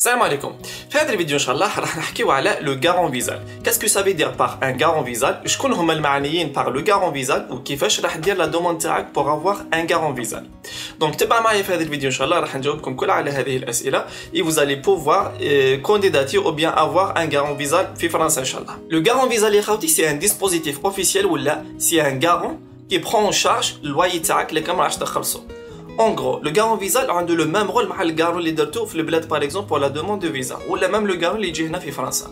Salam alaikum. في هذا الفيديو ان شاء الله راح نحكيو على لو غارون فيزال. Qu'est-ce que ça veut dire par un garant visal? شكون هما المعنيين par le garant visal وكيفاش راح دير لا دوموند تاعك pour avoir un garant visal. Donc تبع معايا في هذا الفيديو ان شاء الله راح نجاوبكم كل على هذه الاسئله et vous allez pouvoir candidater ou bien avoir un garant visal في فرنسا ان شاء الله. Le garant visal يا خوتي c'est un dispositif officiel ولا c'est un garant qui prend en charge الواي تاعك اللي كان راح تخلصو. En gros, le garant visa a le même rôle que le garant qui est le bled par exemple pour la demande de visa ou même le garant qui est en France.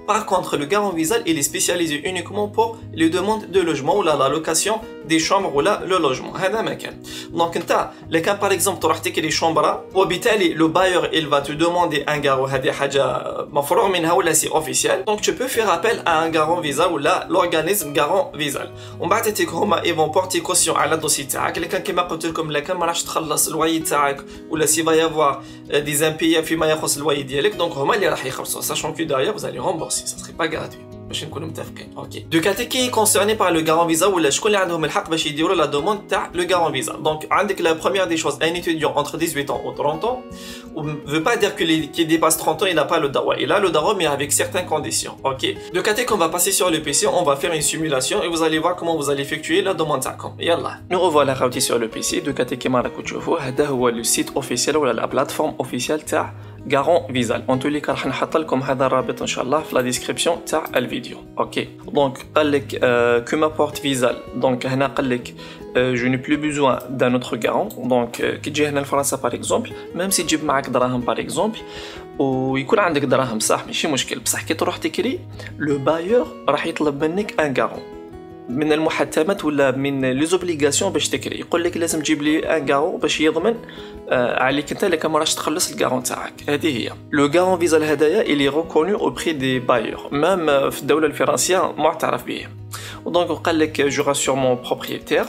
Par contre, le garant visa il est spécialisé uniquement pour les demandes de logement ou la location des chambres ou le logement. هذا مكان. Donc انت لكان par exemple تروح تكري شومبرا وبالتالي le bailleur il va te demander un garant هذه حاجة مفروغ منها ولا سي officiel. Donc tu peux faire appel à un garant visa ou l'organisme garant visa. ومن بعد تيك هما ils vont porter caution على الدوسي تاعك اللي كان كما قلت لكم لكان ما راحش تخلص الواي تاعك ولا سي va y avoir des impayés فيما يخص الواي ديالك donc هما اللي راح يخلصوا sachant que derrière vous allez rembourser ça serait pas gratuit. باش نكونوا متفقين اوكي دو كاتيكي كونسيرني بار لو غارون فيزا ولا شكون اللي عندهم الحق باش يديروا لا دوموند تاع لو غارون فيزا دونك عندك لا بروميير دي شوز ان étudiant entre 18 ans ou 30 ans ou veut pas dire que qui dépasse 30 ans il n'a pas le droit il a le droit mais avec certaines conditions ok de كاتيك on va passer sur le PC on va faire une simulation et vous allez voir comment vous allez effectuer la demande تاعكم يلا nous revoilà خوتي sur le PC de كاتيك كما راكم تشوفوا هذا هو لو سيت اوفيسيال ولا لا بلاتفورم اوفيسيال تاع garant visal. En tous les cas راح نحط لكم هذا الرابط ان شاء الله في لا ديسكريبسيون تاع الفيديو. اوكي دونك قال لك que m'apporte visal. دونك هنا قال لك je n'ai plus besoin d'un autre garant. دونك كي تجي هنا لفرنسا باغ اكزومبل ميم سي تجيب معاك دراهم باغ اكزومبل ويكون عندك دراهم صح ماشي مشكل بصح كي تروح تكري لو بايور راح يطلب منك ان garant. من المحتمات ولا من لي زوبليغاسيون باش تكري يقول لك لازم تجيب لي ان غارون باش يضمن عليك انت اللي ما راحش تخلص الغارون تاعك هذه هي لو غارون فيزا هدايا اللي ريكونو او بري دي بايور ميم في الدوله الفرنسيه معترف به ودونك قال لك جو راسور مون بروبريتير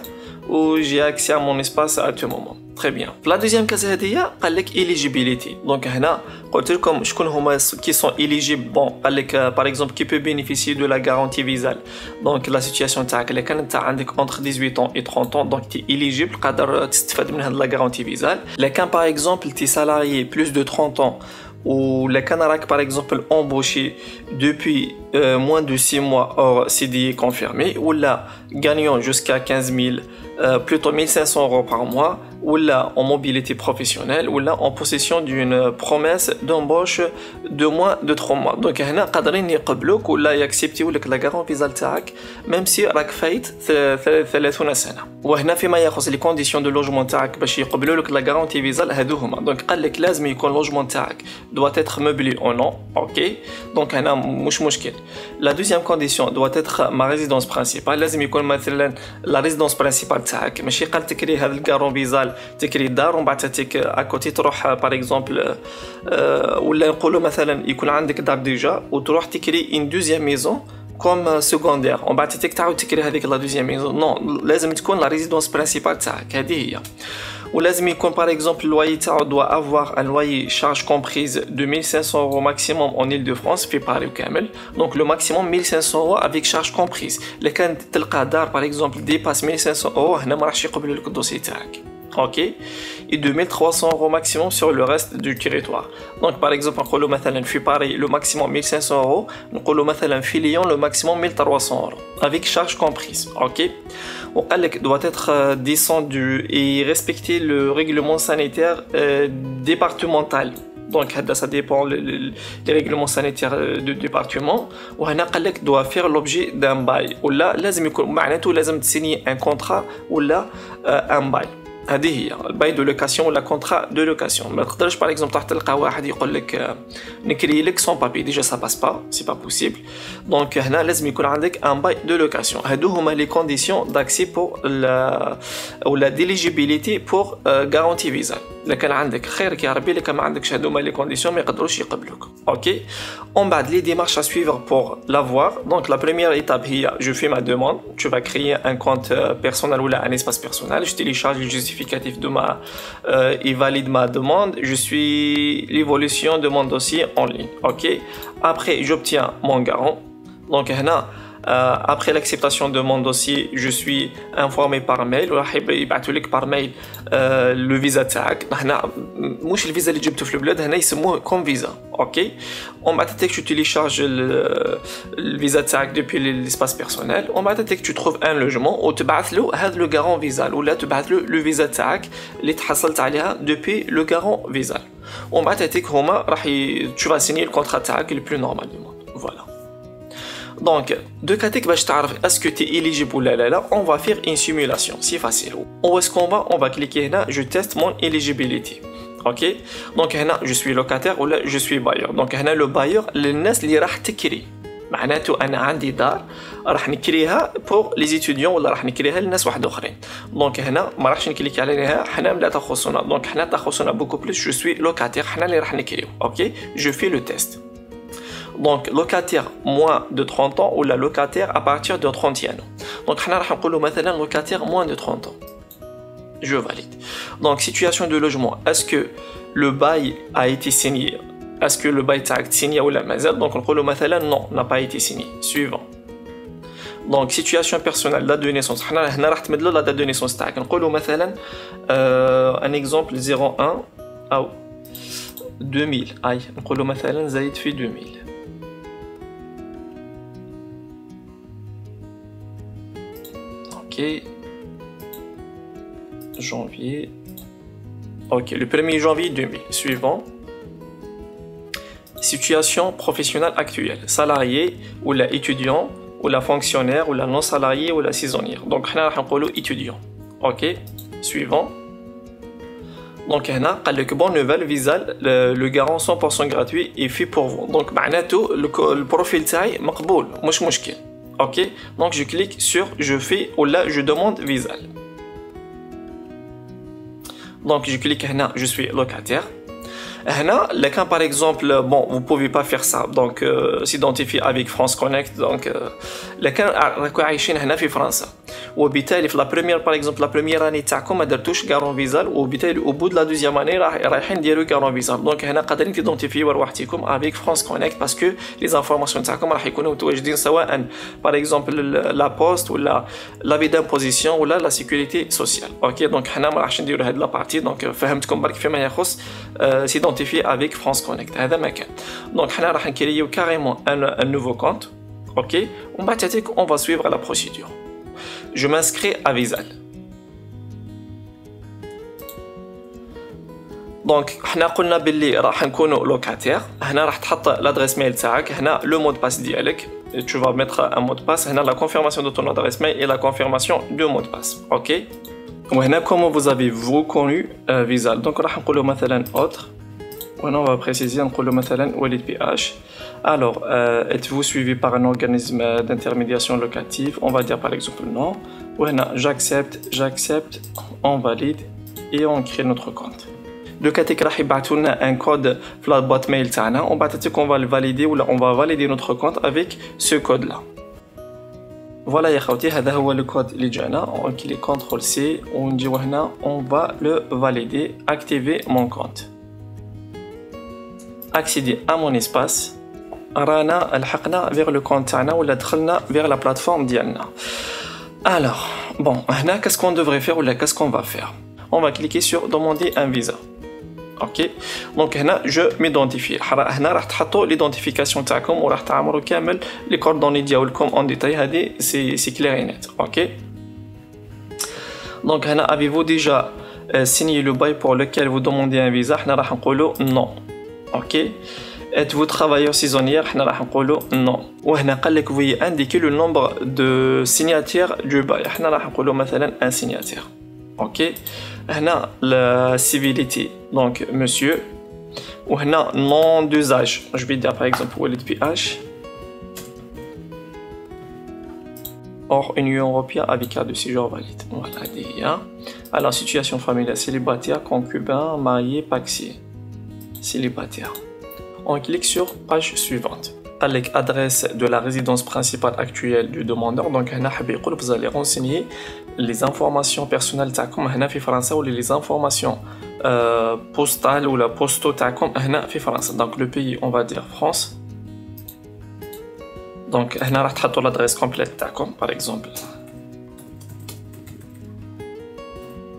و جي اكسي ا مون اسباس ا تو مومون très bien. La deuxième case هذه قال لك eligibility. Donc هنا قلت لكم شكون هما qui sont éligibles. Bon قال لك par exemple qui peut bénéficier de la garantie visale. Donc la situation تاعك اللي كان انت عندك entre 18 ans et 30 ans donc tu es éligible قادر تستفاد من هاد la garantie visale. لكن par exemple tu es salarié plus de 30 ans ou les Canarak par exemple embauché depuis moins de 6 mois hors CDI confirmé ou là gagnant jusqu'à 15 000 plutôt 1500 € par mois ou là en mobilité professionnelle ou là en possession d'une promesse d'embauche de moins de 3 mois donc هنا قادرين يقبلوك ولا ياكسبتيو لك لا غارون فيزال تاعك même si راك فايت 30 سنه وهنا فيما يخص لي كونديسيون دو لوجمون تاعك باش يقبلوا لك لا غارونتي فيزال هادو هما دونك قال لك لازم يكون لوجمون تاعك doit être meublé ou non ok donc هنا مش مشكل la deuxième condition doit être ma résidence principale لازم يكون مثلا la résidence principale تاعك ماشي قال تكري هذا الغارون فيزال تكري دار ومن بعد تك اكوتي تروح باغ اكزومبل ولا نقولوا مثلا يكون عندك دار ديجا وتروح تكري ان دوزيام ميزون كوم سكوندير ومن بعد تعاود تكري هذيك لا دوزيام ميزون نو لازم تكون لا ريزيدونس برينسيبال تاعك هذه هي ولازم يكون باغ اكزومبل الواي تاعو دوا افوار ان لواي شارج كومبريز دو 1500 € ماكسيموم اون إل دو فرانس في باري كامل دونك لو ماكسيموم 1500 € افيك شارج كومبريز الا كان تلقى دار باغ اكزومبل ديباس 1500 € هنا ما راحش يقبلوا لك الدوسي تاعك ok et 2300 € maximum sur le reste du territoire donc par exemple نقولوا مثلا في باري le maximum 1500 € نقولوا مثلا في ليون le maximum 1300 € avec charge comprise ok وقال لك doit être descendu et respecter le règlement sanitaire départemental donc ça dépend les règlements sanitaires du département وهنا قال لك doit faire l'objet d'un bail ولا لازم يكون معناته لازم تسيني un contrat ولا un bail هذه هي الباي دو لوكاسيون ولا كونترا دو لوكاسيون ما تقدرش باغ اكزومبل تلقى واحد يقول لك نكري لك سون بابي ديجا سا باس با سي با بوسيبل دونك هنا لازم يكون عندك ان باي دو لوكاسيون هادو هما لي كونديسيون داكسي بور ولا ديليجيبيليتي بور غارونتي فيزا الا كان عندك خيرك يا ربي الا كان ما عندكش هادو هما لي كونديسيون ما يقدروش يقبلوك اوكي اون بعد لي ديمارش ا سويفر بور لافوار دونك لا بروميير ايتاب هي جو في ما دوموند tu vas créer un compte personnel ou là un espace personnel je télécharge le justificatif de ma il valide ma demande je suis l'évolution de mon dossier en ligne ok après j'obtiens mon garant donc هنا après l'acceptation de mon dossier je suis informé par mail وراح يبعثوا لك par mail le visa تاعك هنا مش الفيزا اللي جبته في البلاد هنا يسموه كوم فيزا ok. On va t'attendre que tu télécharges le visa tag depuis l'espace personnel. On va t'attendre que tu trouves un logement ou tu battes le garant visa ou là tu battes le visa tag les t'hassalt عليها depuis le garant visa. On va t'attendre que tu vas signer le contrat tag le plus normal du monde. Voilà. Donc, de côté que est-ce que tu es éligible ou là, on va faire une simulation. C'est facile. Où est-ce qu'on va? On va cliquer là, je teste mon éligibilité. Ok, donc là je suis locataire ou là je suis bailleur. Donc là le bailleur, les gens اللي راح تكري معناته انا عندي دار راح نكريها pour les étudiants ولا راح نكريها لناس واحد اخرين. دونك هنا ما راحش نكليك عليها حنا لا تخصنا. دونك حنا تخصنا beaucoup plus je suis locataire حنا اللي راح نكريو. اوكي je fais le test. Donc locataire moins de 30 ans ou la locataire à partir de 31 ans. Donc حنا راح نقولوا مثلا locataire moins de 30 ans. Je valide. Donc, situation de logement. Est-ce que le bail a été signé? Est-ce que le bail a été signé ou la mazel? Donc, on peut le mettre là, non, n'a pas été signé. Suivant. Donc, situation personnelle, date de naissance. On va la date de naissance. On peut le mettre là, un exemple 01 ou 2000. Aïe, on peut le mettre là, Zaïd fait 2000. Ok. Janvier. Ok, le 1er janvier 2000. Suivant. Situation professionnelle actuelle. Salarié ou la étudiant ou la fonctionnaire ou la non salarié ou la saisonnière. Donc, on va dire étudiant. Ok. Suivant. Donc, on a bonne nouvelle, visa, le garant 100% gratuit est fait pour vous. Donc, le profil taille, مقبول, مش مشكل. Ok. Donc, je clique sur je fais ou là je demande visa. Donc je clique là, je suis locataire. Là, quand par exemple, bon, vous pouvez pas faire ça, donc s'identifier avec France Connect, donc là quand راكو عايشين هنا في فرنسا وبالتالي في par exemple la première année تاعكم ما درتوش garant visa وبالتالي au bout de la deuxième année رايحين ديروا garant visa. donc هنا قادرين تيدونتيفيو رواحتكم avec France Connect parce que les informations تاعكم راح يكونوا متواجدين سواء par exemple la poste ولا l'avis d'imposition ولا la sécurité sociale. ok, donc هنا ما راحش نديروا هاد لا بارتي. donc فهمتكم برك فيما يخص s'identifier avec France Connect. هذا ما كان. donc حنا راح نكريو carrément un nouveau compte. ok, on va suivre la procédure. Je m'inscris à Visal. Donc, حنا قلنا باللي راح نكونوا لوكاتير. هنا راح تحط l'adresse mail تاعك. هنا le mot de passe ديالك. Tu vas mettre un mot de passe. هنا la confirmation de ton adresse mail et la confirmation du mot de passe. ok. وهنا comment vous avez-vous connu Visal. Donc راح نقولوا مثلا autre. On va préciser نقولوا مثلا Walid PH. Alors, êtes-vous suivi par un organisme d'intermédiation locative? On va dire par exemple non. Ou j'accepte, on valide et on crée notre compte. Le cas où راح يبعثوا لنا un code في la boîte mail تاعنا, on va dire qu'on va le valider ou on va valider notre compte avec ce code là. Voilà يا خوتي, هذا هو le code اللي جانا. On clique CTRL C ونجيو هنا, on va le valider, activer mon compte. Accéder à mon espace. رانا لحقنا vers le compte تاعنا ولا دخلنا vers la plateforme ديالنا. Alors, bon, هنا qu'est-ce qu'on devrait faire ou là qu'est-ce qu'on va faire? On va cliquer sur demander un visa. ok, donc هنا je m'identifie. هنا راح تحطوا l'identification تاعكم وراح تعمروا كامل les coordonnées ديالكم en détail. هذه c'est clair et net. ok, donc هنا avez-vous déjà signé le bail pour lequel vous demandez un visa? هنا راح نقولوا non. ok, êtes-vous travailleur saisonnier? حنا راح نقولوا non. وهنا قال لك veuillez indiquer le nombre de signataires du bail. حنا راح نقولوا مثلا un signataire. ok, هنا la civilité, donc monsieur. وهنا nom d'usage, je vais dire par exemple Walid PH hors Union Européenne avec carte de séjour valide. Voilà, déjà. Alors situation familiale, célibataire, concubin, marié, paxier. Célibataire. On clique sur page suivante. Avec adresse de la résidence principale actuelle du demandeur. Donc, vous allez renseigner les informations personnelles en France ou les informations postales ou la posto en France. Donc, le pays, on va dire France. Donc, on va l'adresse complète par exemple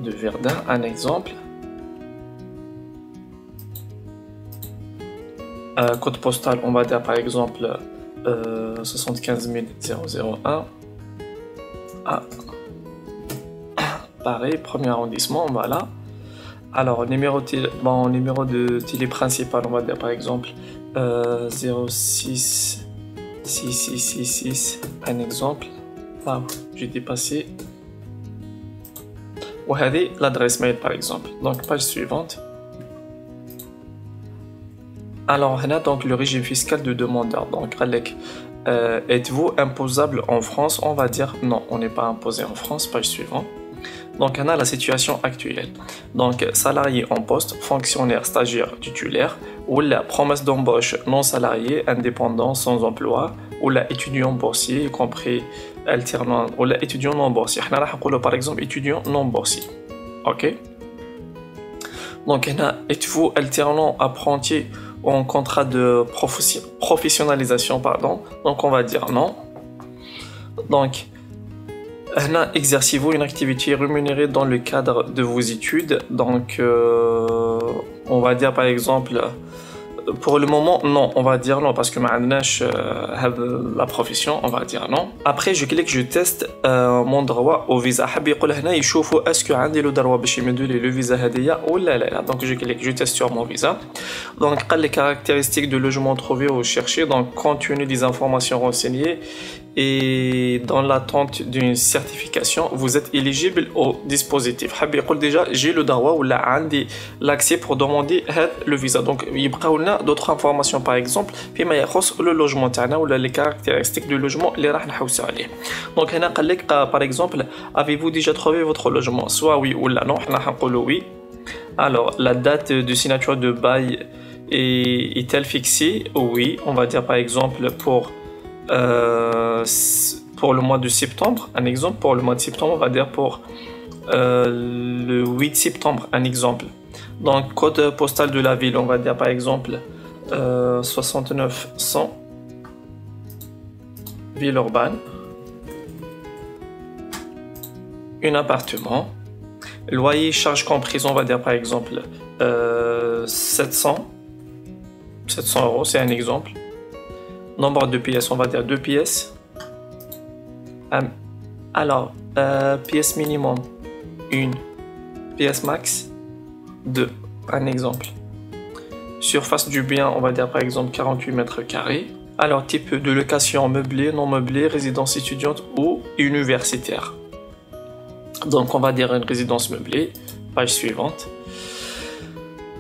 de Verdun, un exemple. Code postal, on va dire par exemple 75 001. Ah. Pareil, premier arrondissement, voilà. Alors, numéro de télé principal, on va dire par exemple 06 6666, un exemple. Ah, j'ai dépassé. Regardez l'adresse mail par exemple. Donc, page suivante. Alors, on a donc le régime fiscal de demandeur. Donc, êtes-vous imposable en France? On va dire non, on n'est pas imposé en France. Page suivante. Donc, on a la situation actuelle. Donc, salarié en poste, fonctionnaire, stagiaire, titulaire, ou la promesse d'embauche non salarié, indépendant, sans emploi, ou la étudiant boursier, y compris alternant, ou la étudiant non boursier. On a par exemple étudiant non boursier. Ok? Donc, on a êtes-vous alternant, apprenti ou en contrat de professionnalisation, pardon. Donc, on va dire non. Donc, exercez-vous une activité rémunérée dans le cadre de vos études? Donc, on va dire par exemple, pour le moment, non, on va dire non, parce que la profession, on va dire non. Après, je clique, je teste mon droit au visa. Est-ce que j'ai le droit le visa ou là. Donc, je clique, je teste sur mon visa. Donc, les caractéristiques de logement trouvé ou cherché, donc, compte tenu des informations renseignées, et dans l'attente d'une certification, vous êtes éligible au dispositif. Déjà, j'ai le droit ou l'accès pour demander le visa. Donc, il y a d'autres informations, par exemple, le logement ou les caractéristiques du logement. Donc, par exemple, avez-vous déjà trouvé votre logement? Soit oui ou non. Oui. Alors, la date de signature de bail est-elle fixée? Oui. On va dire, par exemple, pour le mois de septembre, un exemple. Pour le mois de septembre, on va dire pour le 8 septembre, un exemple. Donc, code postal de la ville, on va dire par exemple 6900, ville urbaine, un appartement, loyer, charges comprises, on va dire par exemple 700 euros, c'est un exemple. Nombre de pièces, on va dire 2 pièces. Alors, pièce minimum 1, pièce max 2, un exemple. Surface du bien, on va dire par exemple 48 mètres carrés. Alors, type de location meublée, non meublée, résidence étudiante ou universitaire. Donc, on va dire une résidence meublée. Page suivante.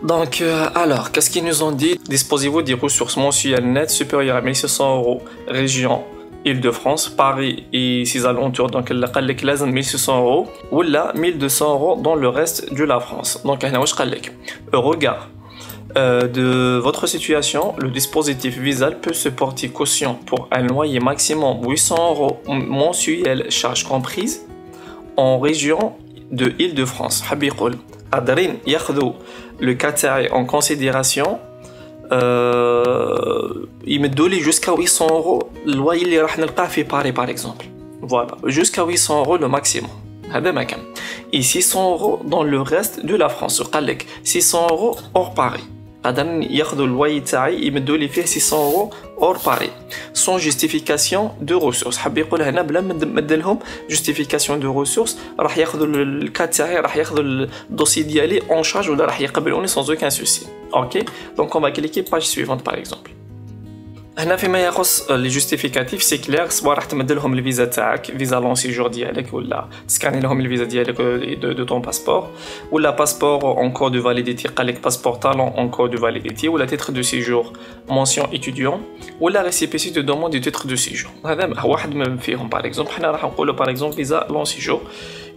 Donc, alors, qu'est-ce qu'ils nous ont dit? Disposez-vous des ressources mensuelles nettes supérieures à 1600 euros, région Île-de-France, Paris et ses alentours, donc elle a 1600 euros, ou là 1200 euros dans le reste de la France. Donc, au regard de votre situation, le dispositif Visal peut se porter caution pour un loyer maximum 800 euros mensuel, charges comprises, en région de Île-de-France. Adrien ياخذوا le cas en considération, يمدوا لي jusqu'à 800 euros loyer اللي راح نلقاه في Paris par exemple. Voilà, jusqu'à 800 euros le maximum. هذا ما كان. Et 600 euros dans le reste de la France. قال لك 600 euros hors Paris. غادي ياخذوا اللوي تاعي يمدوا لي فيه 600 euros hors Paris sans justification de ressources. حاب يقول هنا بلا ما نديرلهم justification de ressources راح ياخذوا الكا تاعي راح ياخذوا الدوسي ديالي en charge ولا راح يقبلوني sans aucun souci. OK, donc on va cliquer page suivante par exemple. هنا فيما يخص لي جوستيفيكاتيف سي كلير، سوا راح تمد لهم الفيزا تاعك، فيزا لون سيجور ديالك، ولا تسكاني لهم الفيزا ديالك دو طون باسبور، ولا باسبور اون كور دو فاليديتي، قال لك باسبور طالون اون كور دو فاليديتي، ولا تيتر دو سيجور مونسيون ايتيديون، ولا ريسيبيسي دو دوموند دو تيتر دو سيجور. هذا واحد من فيهم. باغ اكزومبل حنا راح نقولوا باغ اكزومبل فيزا لون سيجور،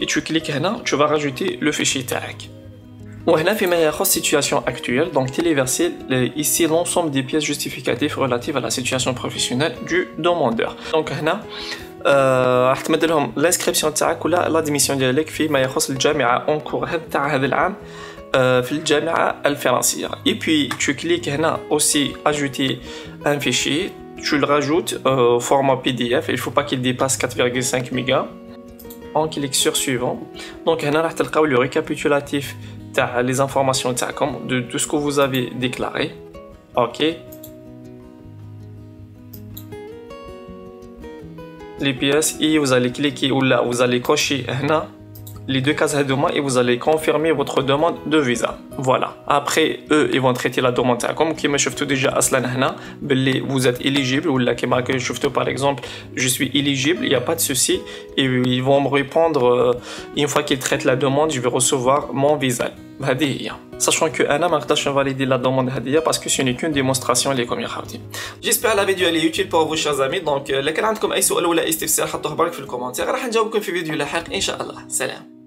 اي تو كليك هنا تو فا راجوتي لو فيشي تاعك. وهنا فيما يخص situation actuelle, donc téléverser ici l'ensemble des pièces justificatives relatives à la situation professionnelle du demandeur. Donc هنا راح تمد لهم l'inscription تاعك ولا l'admission ديالك فيما يخص الجامعة en cours تاع هذا العام في الجامعة الفرنسية. Et puis tu cliques هنا aussi ajouter un fichier, tu le rajoutes au format PDF, il faut pas qu'il dépasse 4,5 mégas. On clique sur suivant. Donc هنا راح تلقاو le récapitulatif les informations de tout ce que vous avez déclaré. OK, les pièces et vous allez cliquer ou là vous allez cocher هنا les deux cases هذوما et vous allez confirmer votre demande de visa. Voilà. Après eux ils vont traiter la demande تاعكم كيما شفتوا déjà اصلا هنا باللي vous êtes éligible ولا كيما شفتوا par exemple je suis éligible, il y a pas de souci et ils vont me répondre une fois qu'ils traitent la demande, je vais recevoir mon visa. هذه هي. Sachant que أنا ما نقدرش valider la demande هذه parce que ce n'est qu'une démonstration لكم يا خاوتي. J'espère la vidéo elle est utile pour vous chers amis. Donc لو كان عندكم أي سؤال ولا استفسار حطوه برك في الكومنتات راح نجاوبكم في فيديو لاحق إن شاء الله. سلام.